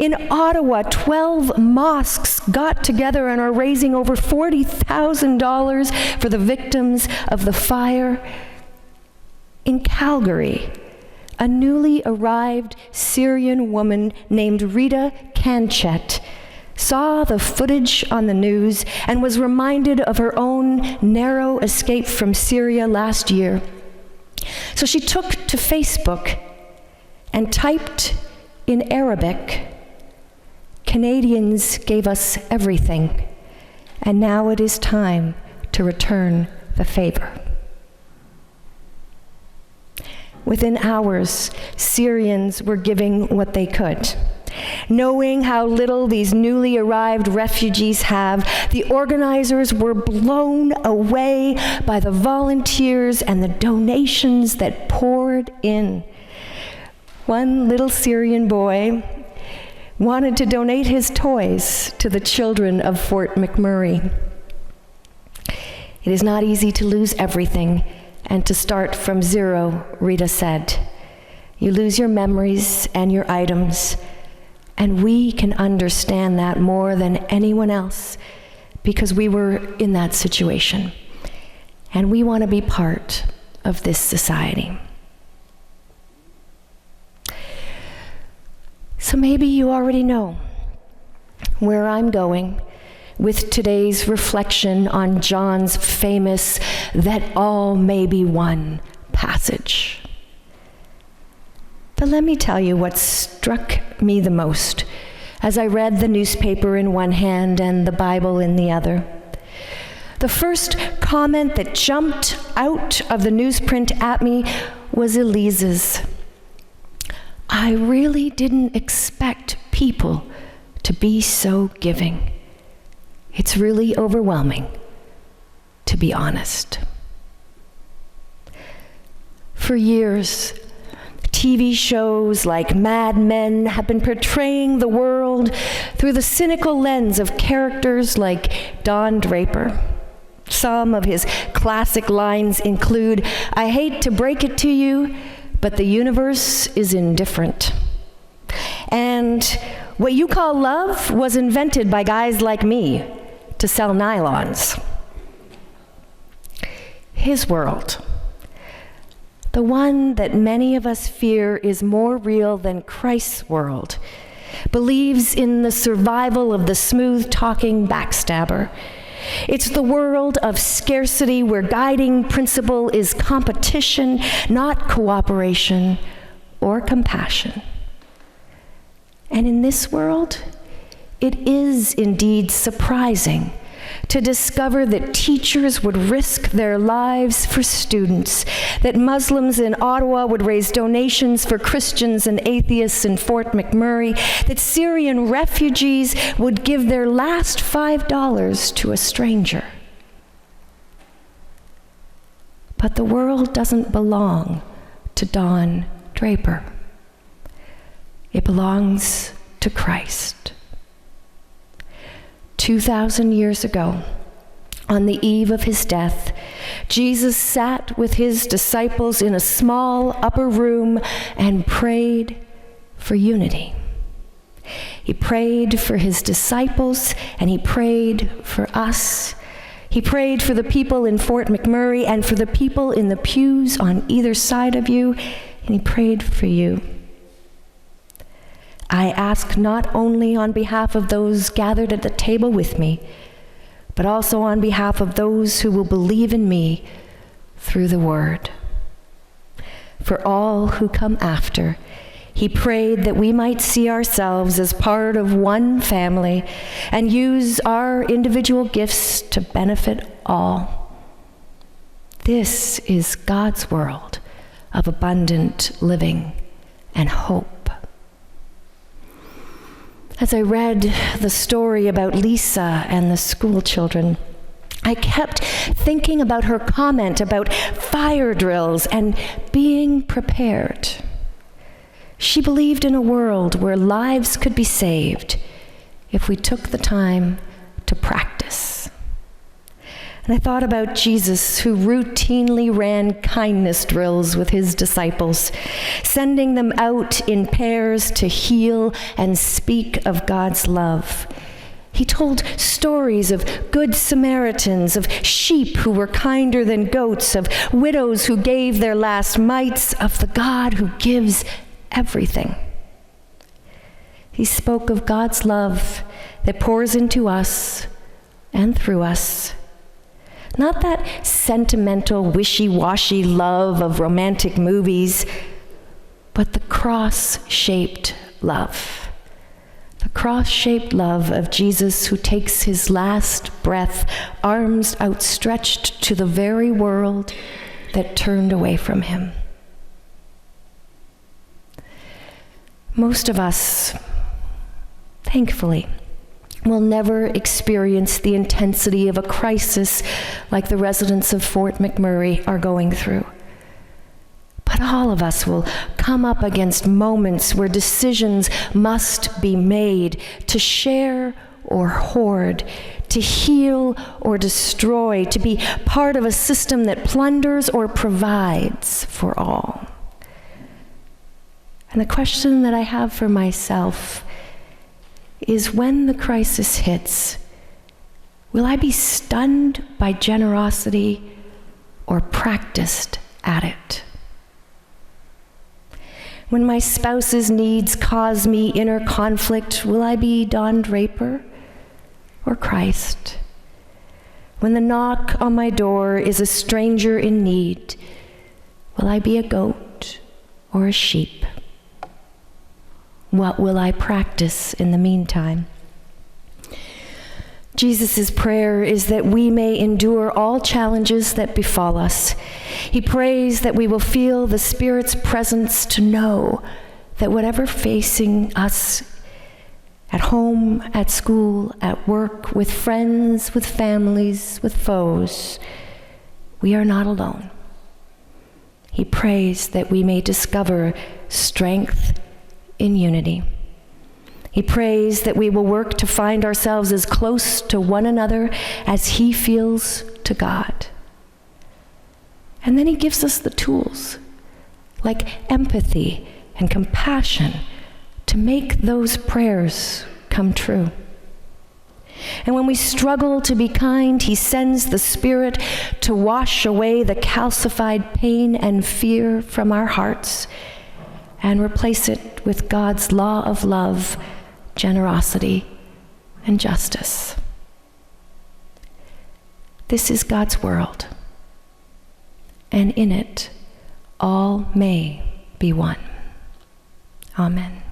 In Ottawa, 12 mosques got together and are raising over $40,000 for the victims of the fire. In Calgary, a newly arrived Syrian woman named Rita Kanchet saw the footage on the news and was reminded of her own narrow escape from Syria last year. So she took to Facebook and typed in Arabic, "Canadians gave us everything, and now it is time to return the favor." Within hours, Syrians were giving what they could. Knowing how little these newly arrived refugees have, the organizers were blown away by the volunteers and the donations that poured in. One little Syrian boy wanted to donate his toys to the children of Fort McMurray. It is not easy to lose everything and to start from zero, Rita said. You lose your memories and your items, and we can understand that more than anyone else because we were in that situation, and we want to be part of this society. So maybe you already know where I'm going with today's reflection on John's famous "that all may be one" passage. But let me tell you what struck me the most as I read the newspaper in one hand and the Bible in the other. The first comment that jumped out of the newsprint at me was Elise's. I really didn't expect people to be so giving. It's really overwhelming, to be honest. For years, TV shows like Mad Men have been portraying the world through the cynical lens of characters like Don Draper. Some of his classic lines include, "I hate to break it to you, but the universe is indifferent." And "what you call love was invented by guys like me to sell nylons." His world, the one that many of us fear is more real than Christ's world, believes in the survival of the smooth-talking backstabber. It's the world of scarcity where guiding principle is competition, not cooperation or compassion. And in this world, it is indeed surprising to discover that teachers would risk their lives for students, that Muslims in Ottawa would raise donations for Christians and atheists in Fort McMurray, that Syrian refugees would give their last $5 to a stranger. But the world doesn't belong to Don Draper. It belongs to Christ. 2,000 years ago, on the eve of his death, Jesus sat with his disciples in a small upper room and prayed for unity. He prayed for his disciples, and he prayed for us. He prayed for the people in Fort McMurray and for the people in the pews on either side of you, and he prayed for you. I ask not only on behalf of those gathered at the table with me, but also on behalf of those who will believe in me through the word. For all who come after, he prayed that we might see ourselves as part of one family and use our individual gifts to benefit all. This is God's world of abundant living and hope. As I read the story about Lisa and the school children, I kept thinking about her comment about fire drills and being prepared. She believed in a world where lives could be saved if we took the time to practice. And I thought about Jesus, who routinely ran kindness drills with his disciples, sending them out in pairs to heal and speak of God's love. He told stories of good Samaritans, of sheep who were kinder than goats, of widows who gave their last mites, of the God who gives everything. He spoke of God's love that pours into us and through us. Not that sentimental, wishy-washy love of romantic movies, but the cross-shaped love. The cross-shaped love of Jesus, who takes his last breath, arms outstretched to the very world that turned away from him. Most of us, thankfully, will never experience the intensity of a crisis like the residents of Fort McMurray are going through. But all of us will come up against moments where decisions must be made to share or hoard, to heal or destroy, to be part of a system that plunders or provides for all. And the question that I have for myself is, when the crisis hits, will I be stunned by generosity or practiced at it? When my spouse's needs cause me inner conflict, will I be Don Draper or Christ? When the knock on my door is a stranger in need, will I be a goat or a sheep? What will I practice in the meantime? Jesus' prayer is that we may endure all challenges that befall us. He prays that we will feel the Spirit's presence to know that whatever facing us at home, at school, at work, with friends, with families, with foes, we are not alone. He prays that we may discover strength in unity. He prays that we will work to find ourselves as close to one another as he feels to God. And then he gives us the tools, like empathy and compassion, to make those prayers come true. And when we struggle to be kind, he sends the Spirit to wash away the calcified pain and fear from our hearts and replace it with God's law of love, generosity, and justice. This is God's world, and in it, all may be one. Amen.